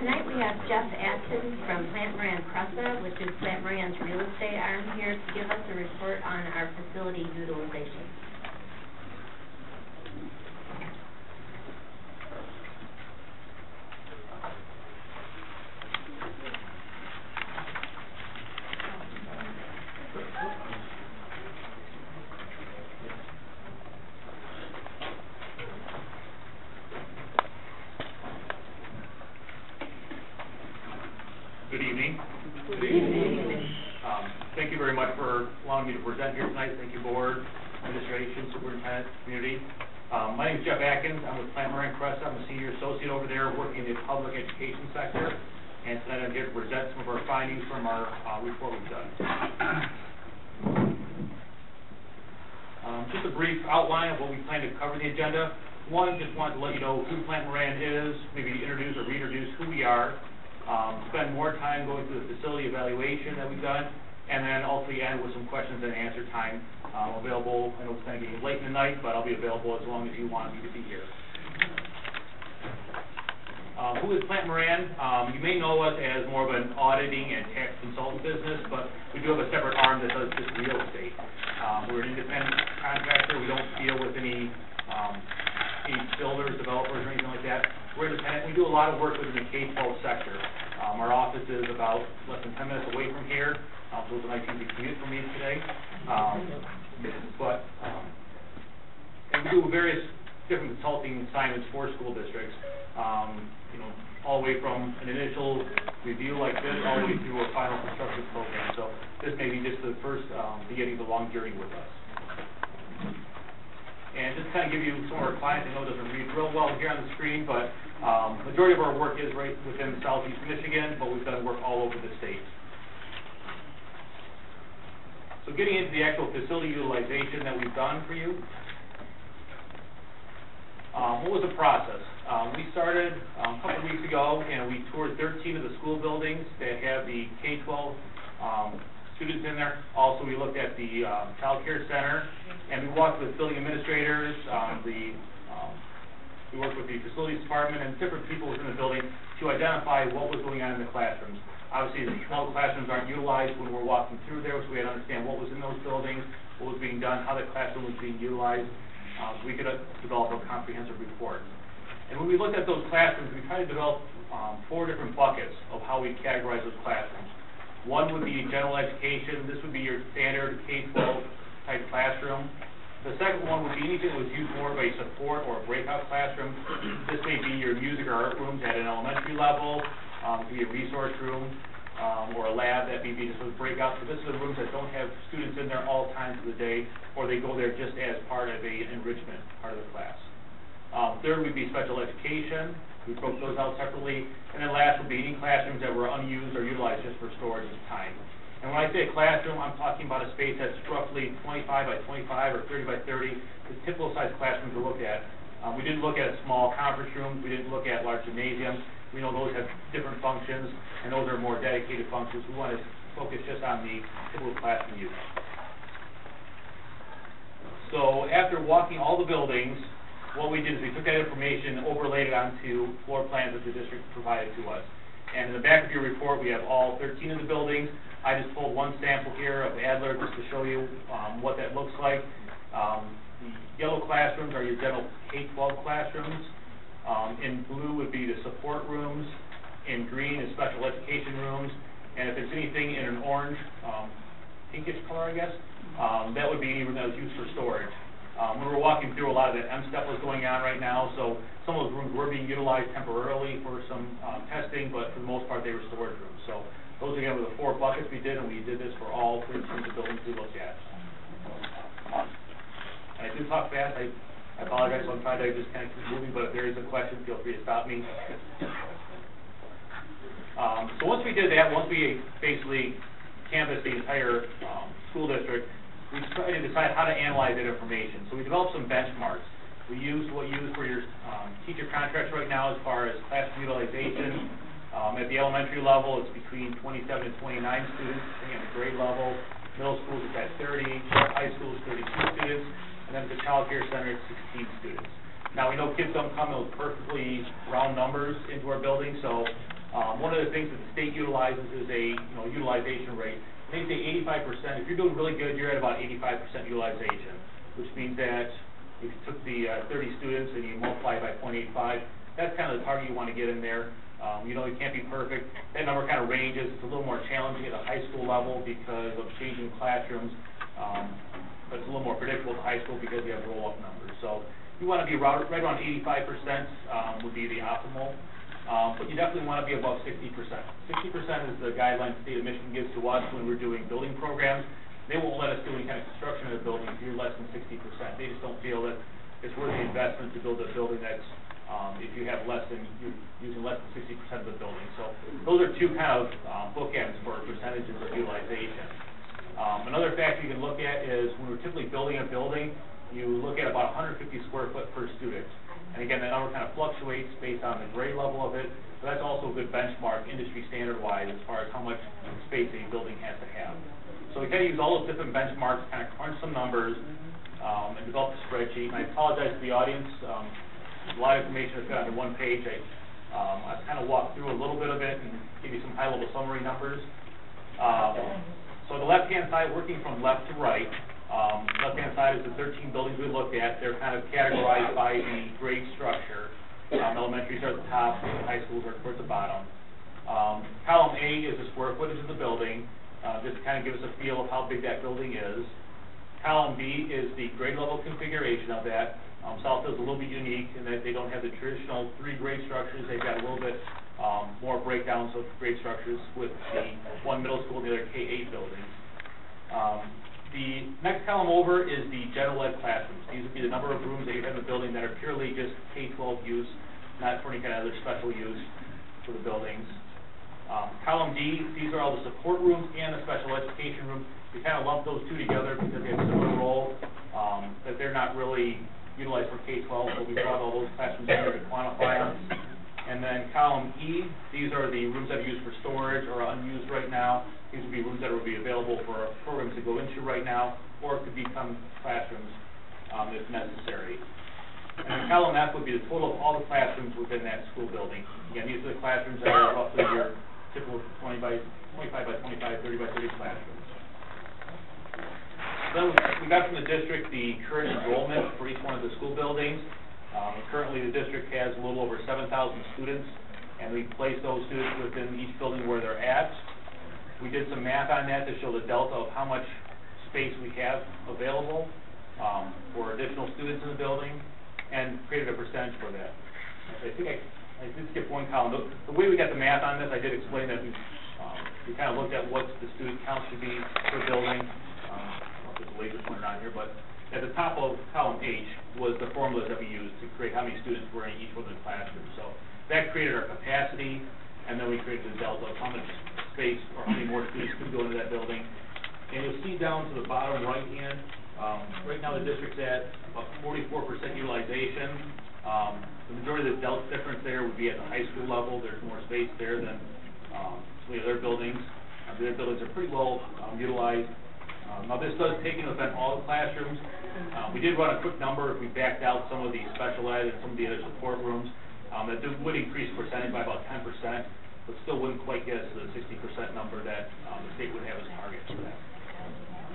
Tonight we have Jeff Atkins from Plante-Moran CRESA, which is Plante-Moran's real estate arm, here to give us a report on our facility utilization. Good evening. Good evening. Thank you very much for allowing me to present here tonight. Thank you, board, administration, superintendent, community. My name is Jeff Atkins. I'm with Plante-Moran CRESA. I'm a senior associate over there working in the public education sector. And tonight I'm here to present some of our findings from our report we've done. Just a brief outline of what we plan to cover in the agenda. One, just wanted to let you know who Plante-Moran is, maybe introduce or reintroduce who we are. Spend more time going through the facility evaluation that we've done, and then ultimately end with some questions and answer time. Available, I know it's kind of getting late in the night, but I'll be available as long as you want me to be here. Who is Plante-Moran? You may know us as more of an auditing and tax consultant business, but we do have a separate arm that does just real estate. We're an independent contractor. We don't deal with any builders, developers, or anything like that. We're independent. We do a lot of work within the K-12 sector. Our office is about less than 10 minutes away from here, so it's a nice easy commute for me today. And we do various different consulting assignments for school districts, all the way from an initial review like this all the way through a final construction program. So this may be just the first beginning of the long journey with us. And just kind of give you some of our clients. I know it doesn't read real well here on the screen, but majority of our work is right within southeast Michigan, but we've done work all over the state. So getting into the actual facility utilization that we've done for you. What was the process? We started a couple of weeks ago, and we toured 13 of the school buildings that have the K-12 students in there. Also, we looked at the child care center, and we walked with building administrators. We worked with the facilities department and different people within the building to identify what was going on in the classrooms. Obviously, the 12 classrooms aren't utilized when we're walking through there, so we had to understand what was in those buildings, what was being done, how the classroom was being utilized, so we could develop a comprehensive report. And when we looked at those classrooms, we tried to develop 4 different buckets of how we categorize those classrooms. One would be general education. This would be your standard K-12 type classroom. The second one would be anything that was used more of a support or a breakout classroom. This may be your music or art rooms at an elementary level. It could be a resource room or a lab that may be just a breakout. So this is the rooms that don't have students in there all times of the day, or they go there just as part of a enrichment part of the class. Third would be special education. We broke those out separately. And then last would be any classrooms that were unused or utilized just for storage of time. And when I say a classroom, I'm talking about a space that's roughly 25 by 25 or 30 by 30, the typical size classrooms we looked at. We didn't look at small conference rooms. We didn't look at large gymnasiums. We know those have different functions, and those are more dedicated functions. We want to focus just on the typical classroom use. So after walking all the buildings, what we did is we took that information, overlaid it onto floor plans that the district provided to us. And in the back of your report, we have all 13 of the buildings. I just pulled one sample here of Adler just to show you what that looks like. The yellow classrooms are your general K-12 classrooms. In blue would be the support rooms. In green is special education rooms. And if it's anything in an orange, pinkish color, I guess, that would be any room that was used for storage. When we're walking through, a lot of that M-step was going on right now, so some of those rooms were being utilized temporarily for some testing, but for the most part, they were storage rooms. So those, again, were the 4 buckets we did, and we did this for all 13 of the buildings we looked at. And I do talk fast. I apologize, so I'm trying to just kind of keep moving, but if there is a question, feel free to stop me. So once we did that, once we basically canvassed the entire school district, we tried to decide how to analyze that information. So we developed some benchmarks. We used what you use for your teacher contracts right now as far as classroom utilization. At the elementary level, it's between 27 and 29 students, depending on the grade level. Middle schools, it's at 30. High schools, 32 students. And then at the child care center, it's 16 students. Now, we know kids don't come in with perfectly round numbers into our building, so One of the things that the state utilizes is a utilization rate. They say 85%. If you're doing really good, you're at about 85% utilization, which means that if you took the 30 students and you multiply it by 0.85, that's kind of the target you want to get in there. You can't be perfect. That number kind of ranges. It's a little more challenging at the high school level because of changing classrooms, but it's a little more predictable at the high school because you have roll-up numbers. So you want to be right around 85% would be the optimal, but you definitely want to be above 60%. 60% is the guideline the state of Michigan gives to us when we're doing building programs. They won't let us do any kind of construction of a building if you're less than 60%. They just don't feel that it's worth the investment to build a building that's if you have you're using less than 60% of the building. So those are two kind of bookends for percentages of utilization. Another factor you can look at is when we're typically building a building, you look at about 150 square foot per student. And again, that number kind of fluctuates based on the grade level of it, but that's also a good benchmark industry standard-wise as far as how much space a building has to have. So we kind of use all those different benchmarks, kind of crunch some numbers, and develop a spreadsheet. And I apologize to the audience. There's a lot of information that's got on the one page. I've kind of walked through a little bit of it and give you some high-level summary numbers. So the left-hand side, working from left to right, left-hand side is the 13 buildings we looked at. They're kind of categorized by the grade structure. Elementaries are at the top, high schools are towards the bottom. Column A is the square footage of the building. Just to kind of give us a feel of how big that building is. Column B is the grade level configuration of that. Southfield's a little bit unique in that they don't have the traditional 3 grade structures. They've got a little bit more breakdowns of grade structures with the one middle school and the other K-8 buildings. The next column over is the general ed classrooms. These would be the number of rooms that you have in the building that are purely just K-12 use, not for any kind of other special use for the buildings. Column D, these are all the support rooms and the special education room. We kind of lump those two together because they have a similar role, that they're not really utilized for K-12, but we brought all those classrooms in here to quantify them. And then column E, these are the rooms that are used for storage or unused right now. These would be rooms that would be available for programs to go into right now, or it could become classrooms if necessary. And then column F would be the total of all the classrooms within that school building. Again, these are the classrooms that are roughly your typical 20 by 25 by 25, 30 by 30 classrooms. Then we got from the district the current enrollment for each one of the school buildings. Currently the district has a little over 7,000 students, and we place those students within each building where they're at. We did some math on that to show the delta of how much space we have available for additional students in the building, and created a percentage for that. I think I did skip one column. The way we got the math on this, I did explain that we kind of looked at what the student count should be per building. There's a laser pointer on here, but at the top of column H was the formulas that we used to create how many students were in each one of the classrooms. So that created our capacity, and then we created the delta of how much space or how many more students could go into that building. And you'll see down to the bottom right hand, right now the district's at about 44% utilization. The majority of the delta difference there would be at the high school level. There's more space there than some of the other buildings. The other buildings are pretty well utilized. Now this does take into account all the classrooms. We did run a quick number if we backed out some of the special ed and some of the other support rooms. That would increase percentage by about 10%, but still wouldn't quite get us to the 60% number that the state would have as target for that.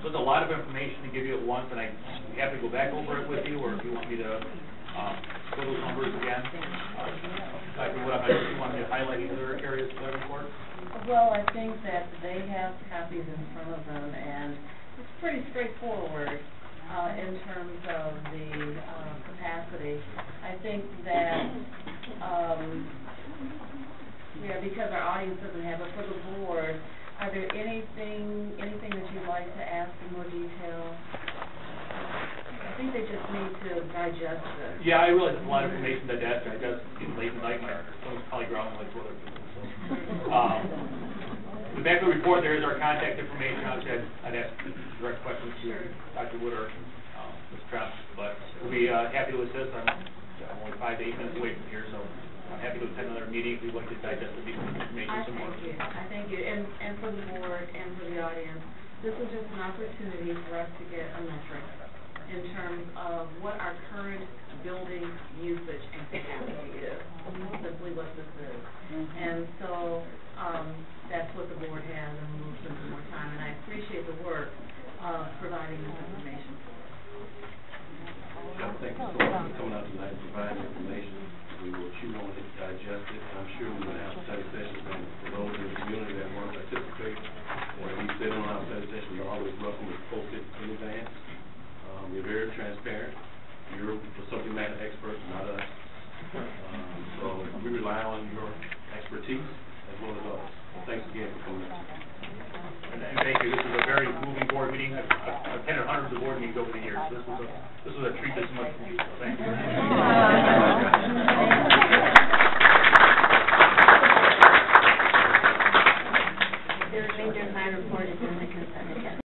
So it's a lot of information to give you at once, and I'd be happy to go back over it with you, or if you want me to go those numbers again. Dr. Wood, if you want me to highlight any other areas of the report? Well, I think that they have copies in front of them, and it's pretty straightforward in terms of the capacity. I think that, because our audience doesn't have it, for the board, are there anything that you'd like to ask in more detail? I think they just need to digest this. Yeah, I realize there's a lot of information to digest. I just get late at night, so it's probably growling like other people. So. The back of the report, there is our contact information. Obviously, I'd ask direct questions to Dr. Wood or Ms. Trump, but we'll be happy to assist. I'm only 5 to 8 minutes away from here, so I'm happy to attend another meeting if we want to digest the information some more. I thank you. And for the board and for the audience, this is just an opportunity for us to get a metric in terms of what our current building usage and capacity is, simply what this is. And so received, and my report is in the consent agenda.